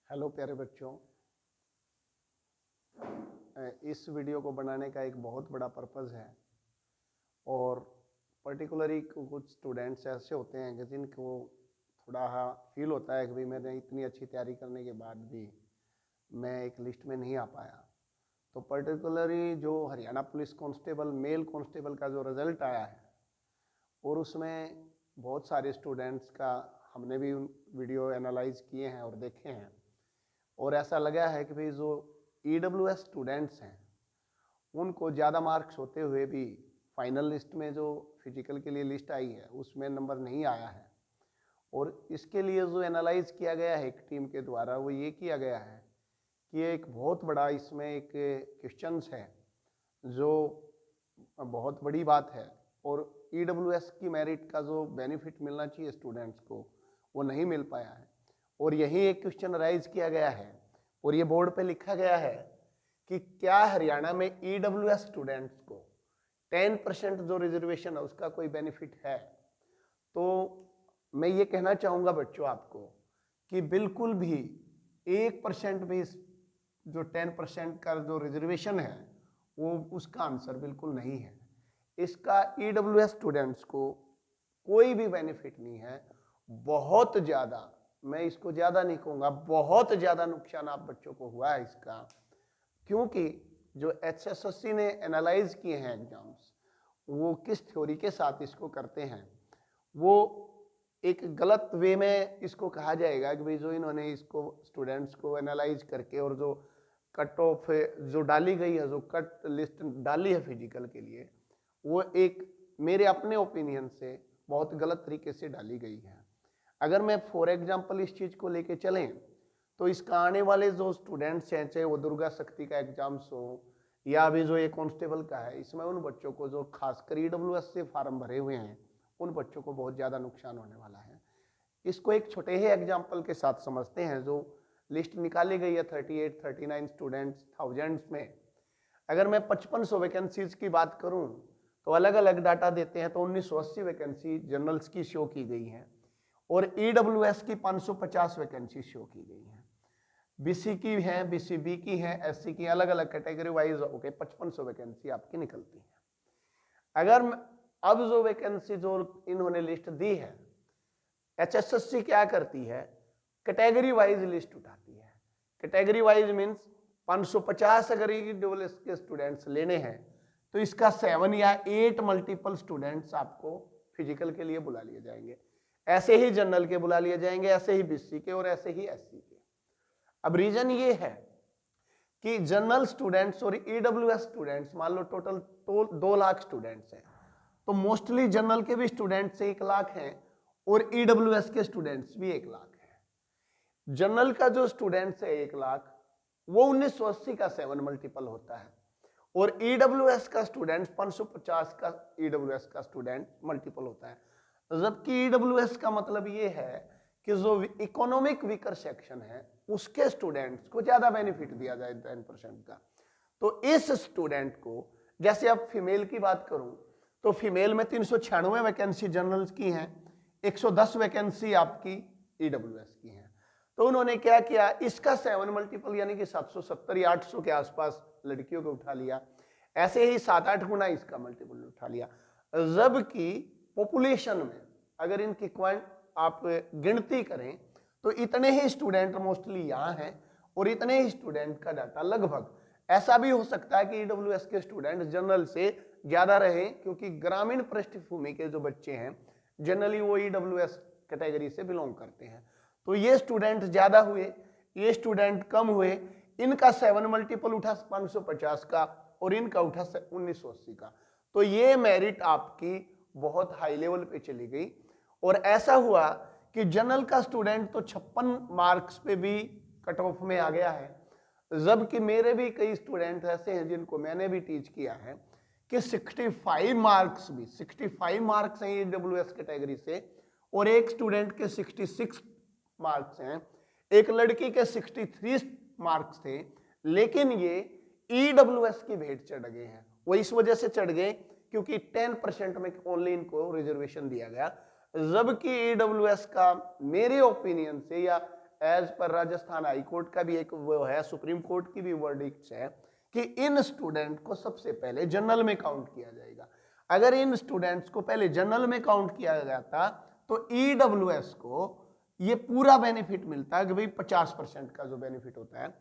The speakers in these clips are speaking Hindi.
हेलो प्यारे बच्चों, इस वीडियो को बनाने का एक बहुत बड़ा पर्पज़ है और पर्टिकुलरली कुछ स्टूडेंट्स ऐसे होते हैं कि जिनको थोड़ा फील होता है कि भाई मैंने इतनी अच्छी तैयारी करने के बाद भी मैं एक लिस्ट में नहीं आ पाया। तो पर्टिकुलरली जो Haryana police constable mail constable का जो रिज़ल्ट आया है और उसमें बहुत सारे स्टूडेंट्स का हमने भी वीडियो एनालाइज किए हैं और देखे हैं और ऐसा लगा है कि भाई जो EWS स्टूडेंट्स हैं उनको ज़्यादा मार्क्स होते हुए भी फाइनल लिस्ट में जो फिजिकल के लिए लिस्ट आई है उसमें नंबर नहीं आया है। और इसके लिए जो एनालाइज किया गया है एक टीम के द्वारा वो ये किया गया है कि एक बहुत बड़ा इसमें एक क्वेश्चंस है जो बहुत बड़ी बात है और EWS की मेरिट का जो बेनिफिट मिलना चाहिए स्टूडेंट्स को वो नहीं मिल पाया है। और यही एक क्वेश्चन राइज किया गया है और ये बोर्ड पे लिखा गया है कि क्या हरियाणा में EWS स्टूडेंट्स को 10% जो रिजर्वेशन है उसका कोई बेनिफिट है। तो मैं ये कहना चाहूँगा बच्चों आपको कि बिल्कुल भी 1% भी जो 10% का जो रिजर्वेशन है वो उसका आंसर बिल्कुल नहीं है। इसका EWS स्टूडेंट्स को कोई भी बेनिफिट नहीं है। बहुत ज़्यादा, मैं इसको ज़्यादा नहीं कहूँगा, बहुत ज़्यादा नुकसान आप बच्चों को हुआ है इसका, क्योंकि जो HSSC ने एनालाइज किए हैं एग्जाम्स वो किस थ्योरी के साथ इसको करते हैं वो एक गलत वे में इसको कहा जाएगा कि भाई जो इन्होंने इसको स्टूडेंट्स को एनालाइज करके और जो कट ऑफ जो डाली गई है, जो कट लिस्ट डाली है फिजिकल के लिए, वो एक मेरे अपने ओपिनियन से बहुत गलत तरीके से डाली गई है। अगर मैं फॉर एग्जांपल इस चीज़ को लेके चलें तो इसका आने वाले जो स्टूडेंट्स हैं, चाहे वो दुर्गा शक्ति का एग्जाम्स हो या अभी जो ये कांस्टेबल का है, इसमें उन बच्चों को जो खासकर EWS से फार्म भरे हुए हैं उन बच्चों को बहुत ज़्यादा नुकसान होने वाला है। इसको एक छोटे ही एग्जाम्पल के साथ समझते हैं। जो लिस्ट निकाली गई है 38-39 स्टूडेंट्स थाउजेंड्स में, अगर मैं 5500 वैकेंसीज की बात करूं तो अलग अलग डाटा देते हैं तो 1980 वैकेंसी जनरल्स की शो की गई हैं और EWS की 550 वैकेंसी शो की गई हैं। BC की है, BCB की है, SC की, अलग अलग कैटेगरी वाइज होके 5500 वैकेंसी आपकी निकलती है। अगर अब जो वैकेंसी जो इन्होंने लिस्ट दी है, HSSC क्या करती है, कैटेगरी वाइज लिस्ट उठाती है। कैटेगरी वाइज मीन्स 550 अगर EWS के स्टूडेंट्स लेने हैं तो इसका 7 या 8 मल्टीपल स्टूडेंट्स आपको फिजिकल के लिए बुला लिए जाएंगे। ऐसे ही जनरल के बुला लिए जाएंगे, ऐसे ही BC के और ऐसे ही SC के। अब रीजन ये है कि जनरल स्टूडेंट्स और EWS स्टूडेंट्स मान लो टोटल 2 लाख स्टूडेंट्स हैं, तो मोस्टली जनरल के भी स्टूडेंट्स 1 लाख हैं और EWS के स्टूडेंट्स भी 1 लाख हैं। जनरल का जो स्टूडेंट्स है 1 लाख वो 1980 का 7 मल्टीपल होता है और EWS का स्टूडेंट 550 का EWS का स्टूडेंट मल्टीपल होता है। जबकि EWS का मतलब ये है कि जो इकोनॉमिक वीकर सेक्शन है उसके स्टूडेंट्स को ज्यादा बेनिफिट दिया जाए 10% का। तो इस स्टूडेंट को, जैसे अब फीमेल की बात करूं तो फीमेल में 396 वैकेंसी जनरल्स की हैं, 110 वैकेंसी आपकी EWS की हैं। तो उन्होंने क्या किया, इसका 7 मल्टीपल यानी कि 770 या 800 के आसपास लड़कियों को उठा लिया, ऐसे ही 7-8 गुना इसका मल्टीपल उठा लिया। जबकि पॉपुलेशन में अगर इनकी आप गिनती करें तो इतने ही स्टूडेंट मोस्टली यहाँ हैं और इतने ही स्टूडेंट का डाटा लगभग, ऐसा भी हो सकता है कि EWS के स्टूडेंट जनरल से ज्यादा रहे क्योंकि ग्रामीण पृष्ठभूमि के जो बच्चे हैं जनरली वो EWS कैटेगरी से बिलोंग करते हैं। तो ये स्टूडेंट ज्यादा हुए, ये स्टूडेंट कम हुए, इनका 7 मल्टीपल उठा 550 का और इनका उठा 1980 का। तो ये मेरिट आपकी बहुत हाई लेवल पे चली गई और ऐसा हुआ कि जनरल का स्टूडेंट तो 56 मार्क्स पे भी कट ऑफ में आ गया है, जबकि मेरे भी कई स्टूडेंट ऐसे हैं जिनको मैंने भी टीच किया है कि 65 मार्क्स भी 65 मार्क्स हैं EWS कैटेगरी से और एक स्टूडेंट के 66 मार्क्स हैं, एक लड़की के 63 मार्क्स थे, लेकिन ये EWS की भेंट चढ़ गए हैं। वो इस वजह से चढ़ गए क्योंकि 10% में ओनली इनको रिजर्वेशन दिया गया, जबकि EWS का मेरे ओपिनियन से या as per Rajasthan high court का भी एक वो है, सुप्रीम कोर्ट की भी वर्डिक्ट है कि इन स्टूडेंट को सबसे पहले जनरल में काउंट किया जाएगा। अगर इन स्टूडेंट्स को पहले जनरल में काउंट किया जाता तो ईडब्ल्यूएस को ये पूरा बेनिफिट मिलता है कि भाई 50% का जो बेनिफिट होता है।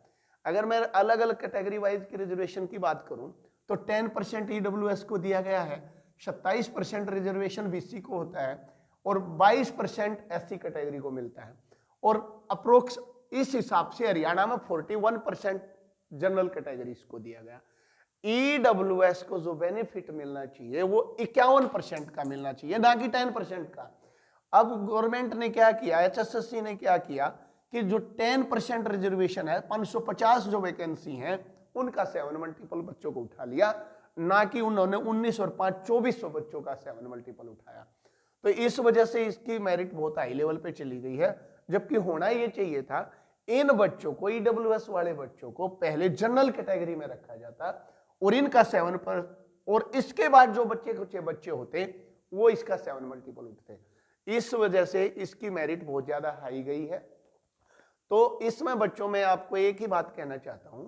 अगर मैं अलग अलग कैटेगरी वाइज की रिजर्वेशन की बात करूं तो 10% ईडब्ल्यूएस को दिया गया है, 27% रिजर्वेशन बीसी को होता है और 22% एससी कैटेगरी को मिलता है। और अप्रोक्स इस हिसाब से हरियाणा में 41% जनरल कैटेगरीज को दिया गया। ईडब्ल्यूएस को जो बेनिफिट मिलना चाहिए वो 51% का मिलना चाहिए, ना कि 10% का। अब गवर्नमेंट ने क्या किया, एचएसएससी ने क्या किया कि जो 10% रिजर्वेशन है, 550 जो वैकेंसी है उनका 7 मल्टीपल बच्चों को उठा लिया, ना कि उन्होंने 19 और 5 2400 बच्चों का 7 मल्टीपल उठाया। तो इस वजह से इसकी मेरिट बहुत हाई लेवल पे चली गई है, जबकि होना ये चाहिए था इन बच्चों को, ईडब्ल्यूएस वाले बच्चों को पहले जनरल कैटेगरी में रखा जाता और इनका 7 पर, और इसके बाद जो बच्चे होते वो इसका 7 मल्टीपल उठते। इस वजह से इसकी मेरिट बहुत ज्यादा हाई गई है। तो इसमें बच्चों में आपको एक ही बात कहना चाहता हूं,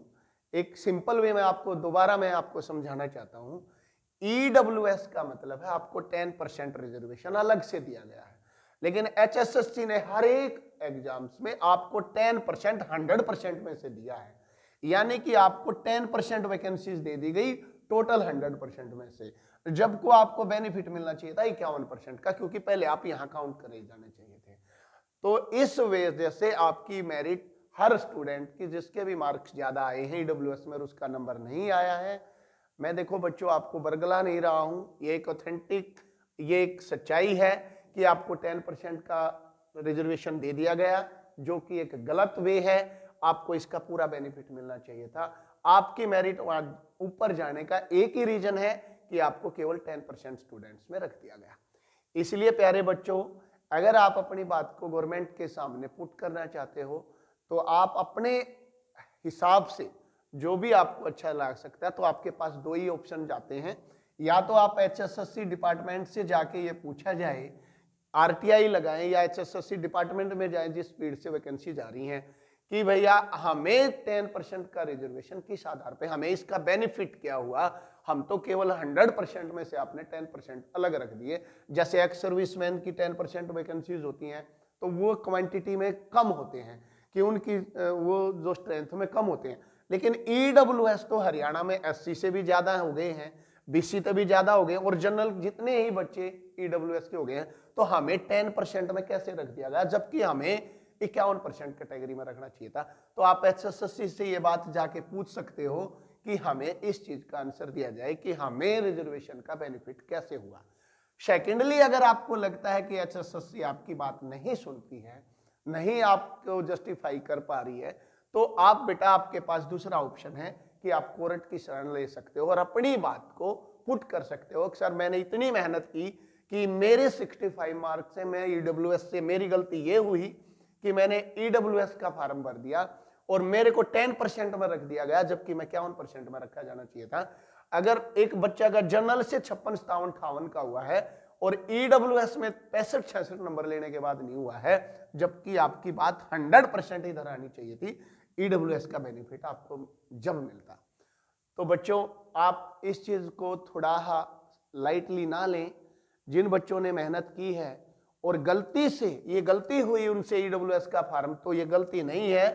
एक सिंपल वे में आपको दोबारा मैं आपको समझाना चाहता हूं। ईडब्ल्यूएस का मतलब है आपको 10% रिजर्वेशन अलग से दिया गया है, लेकिन एचएसएससी ने हर एक एग्जाम्स में आपको 10% 100% में से दिया है, यानी कि आपको 10% वैकेंसीज दे दी गई टोटल 100% में से, जबको आपको बेनिफिट मिलना चाहिए था 51% का, क्योंकि पहले आप यहां काउंट करे जाने चाहिए थे। तो इस वजह से आपकी मेरिट हर स्टूडेंट की जिसके भी मार्क्स ज्यादा आए हैं ईडब्ल्यूएस में उसका नंबर नहीं आया है। मैं देखो बच्चों आपको बरगला नहीं रहा हूं, ये एक ऑथेंटिक, ये एक सच्चाई है कि आपको 10% का रिजर्वेशन दे दिया गया, जो कि एक गलत वे है। आपको इसका पूरा बेनिफिट मिलना चाहिए था। आपकी मेरिट ऊपर जाने का एक ही रीजन है कि आपको केवल 10% स्टूडेंट्स में रख दिया गया। इसलिए प्यारे बच्चों, अगर आप अपनी बात को गवर्नमेंट के सामने पुट करना चाहते हो तो आप अपने हिसाब से जो भी आपको अच्छा लग सकता है, तो आपके पास दो ही ऑप्शन जाते हैं। या तो आप एचएसएससी डिपार्टमेंट से जाके ये पूछा जाए, आरटीआई लगाएं या एचएसएससी डिपार्टमेंट में जाएं जिस स्पीड से वैकेंसी जा रही हैं, कि भैया हमें 10% का रिजर्वेशन किस आधार पे, हमें इसका बेनिफिट क्या हुआ। हम तो केवल 100% में से आपने 10% अलग रख दिए। जैसे एक्स सर्विसमैन की 10% वैकेंसीज होती हैं तो वो क्वांटिटी में कम होते हैं, कि उनकी वो जो स्ट्रेंथ में कम होते हैं। लेकिन ईडब्ल्यूएस तो हरियाणा में एससी से भी ज्यादा हो गए हैं, बीसी से भी ज्यादा हो गए, और जनरल जितने ही बच्चे ईडब्ल्यूएस के हो गए हैं, तो हमें 10% में कैसे रख दिया गया, जबकि हमें 51% कैटेगरी में रखना चाहिए था। तो आप एचएसएससी से ये बात जाके पूछ सकते हो कि हमें इस चीज का आंसर दिया जाए कि हमें रिजर्वेशन का बेनिफिट कैसे हुआ। सेकेंडली, अगर आपको लगता है कि एचएसएससी आपकी बात नहीं सुनती है, नहीं आपको जस्टिफाई कर पा रही है, तो आप बेटा, आपके पास दूसरा ऑप्शन है कि आप कोर्ट की शरण ले सकते हो और अपनी बात को पुट कर सकते हो कि सर मैंने इतनी मेहनत की कि मेरे 65 मार्क्स से मैं ईडब्ल्यूएस से, मेरी गलती ये हुई कि मैंने ईडब्ल्यूएस का फॉर्म भर दिया और मेरे को 10% में रख दिया गया, जबकि मैं 51% में रखा जाना चाहिए था। अगर एक बच्चा का जनरल से 56, 57, 58 का हुआ है और ईडब्ल्यूएस में 65, 66 नंबर लेने के बाद नहीं हुआ है, जबकि आपकी बात 100% इधर आनी चाहिए थी, ईडब्ल्यूएस का बेनिफिट आपको जब मिलता। तो बच्चों, आप इस चीज को थोड़ा लाइटली ना लें। जिन बच्चों ने मेहनत की है और गलती से ये गलती हुई उनसे ईडब्ल्यूएस का फॉर्म, तो ये गलती नहीं है,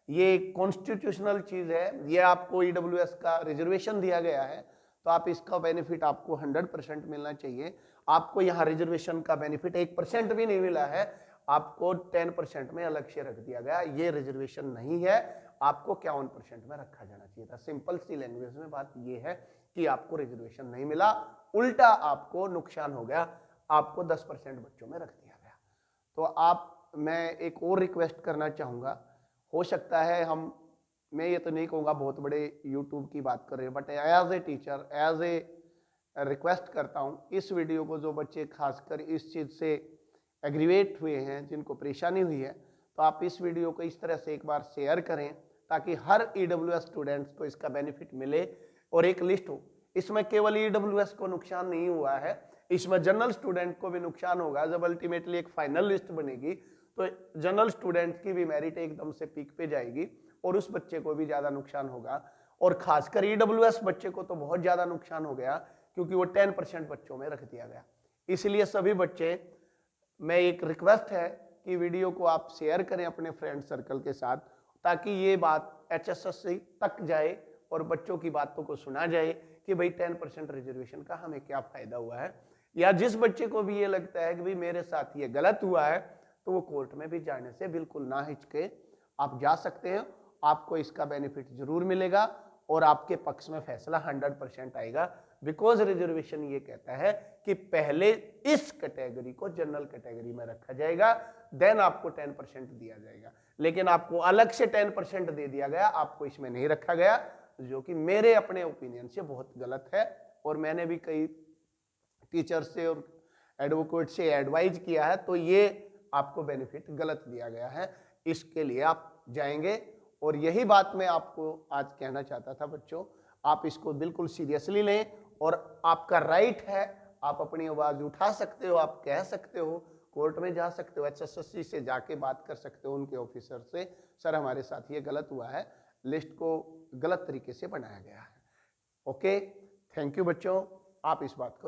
ये कॉन्स्टिट्यूशनल चीज है। ये आपको ईडब्ल्यूएस का रिजर्वेशन दिया गया है, तो आप इसका बेनिफिट आपको 100% मिलना चाहिए। आपको यहाँ रिजर्वेशन का बेनिफिट 1% भी नहीं मिला है, आपको 10% में अलग से रख दिया गया। ये रिजर्वेशन नहीं है, आपको 51% में रखा जाना चाहिए था। सिंपल सी लैंग्वेज में बात ये है कि आपको रिजर्वेशन नहीं मिला, उल्टा आपको नुकसान हो गया, आपको 10% बच्चों में रख दिया गया। तो मैं एक और रिक्वेस्ट करना चाहूँगा, हो सकता है मैं ये तो नहीं कहूँगा बहुत बड़े यूट्यूब की बात कर रहे हैं, but as a teacher, as a request करता हूँ, इस वीडियो को जो बच्चे खासकर इस चीज़ से एग्रीवेट हुए हैं, जिनको परेशानी हुई है, तो आप इस वीडियो को इस तरह से एक बार शेयर करें ताकि हर ईडब्ल्यूएस स्टूडेंट्स को इसका बेनिफिट मिले और एक लिस्ट हो। इसमें केवल ईडब्ल्यूएस को नुकसान नहीं हुआ है, इसमें जनरल स्टूडेंट को भी नुकसान होगा। जब अल्टीमेटली एक फाइनल लिस्ट बनेगी तो जनरल स्टूडेंट की भी मेरिट एकदम से पीक पे जाएगी और उस बच्चे को भी ज्यादा नुकसान होगा। और खासकर ईडब्ल्यूएस बच्चे को तो बहुत ज्यादा नुकसान हो गया, क्योंकि वो 10% बच्चों में रख दिया गया। इसलिए सभी बच्चे, मैं एक रिक्वेस्ट है कि वीडियो को आप शेयर करें अपने फ्रेंड सर्कल के साथ, ताकि ये बात एचएसएससी तक जाए और बच्चों की बातों को सुना जाए कि भाई 10% रिजर्वेशन का हमें क्या फायदा हुआ है। या जिस बच्चे को भी ये लगता है कि भाई मेरे साथ ये गलत हुआ है, तो वो कोर्ट में भी जाने से बिल्कुल ना हिचके, आप जा सकते हैं। आपको इसका बेनिफिट जरूर मिलेगा और आपके पक्ष में फैसला 100% आएगा। बिकॉज रिजर्वेशन ये कहता है कि पहले इस कैटेगरी को जनरल कैटेगरी में रखा जाएगा, देन आपको 10% दिया जाएगा। लेकिन आपको अलग से 10% दे दिया गया, आपको इसमें नहीं रखा गया, जो कि मेरे अपने ओपिनियन से बहुत गलत है। और मैंने भी कई टीचर से और एडवोकेट से एडवाइज किया है, तो ये आपको बेनिफिट गलत दिया गया है। इसके लिए आप जाएंगे। और यही बात मैं आपको आज कहना चाहता था बच्चों, आप इसको बिल्कुल सीरियसली लें और आपका राइट है, आप अपनी आवाज उठा सकते हो, आप कह सकते हो, कोर्ट में जा सकते हो, एचएसएससी से जाके बात कर सकते हो उनके ऑफिसर से, सर हमारे साथ ये गलत हुआ है, लिस्ट को गलत तरीके से बनाया गया है। ओके, थैंक यू बच्चों, आप इस बात को रखें।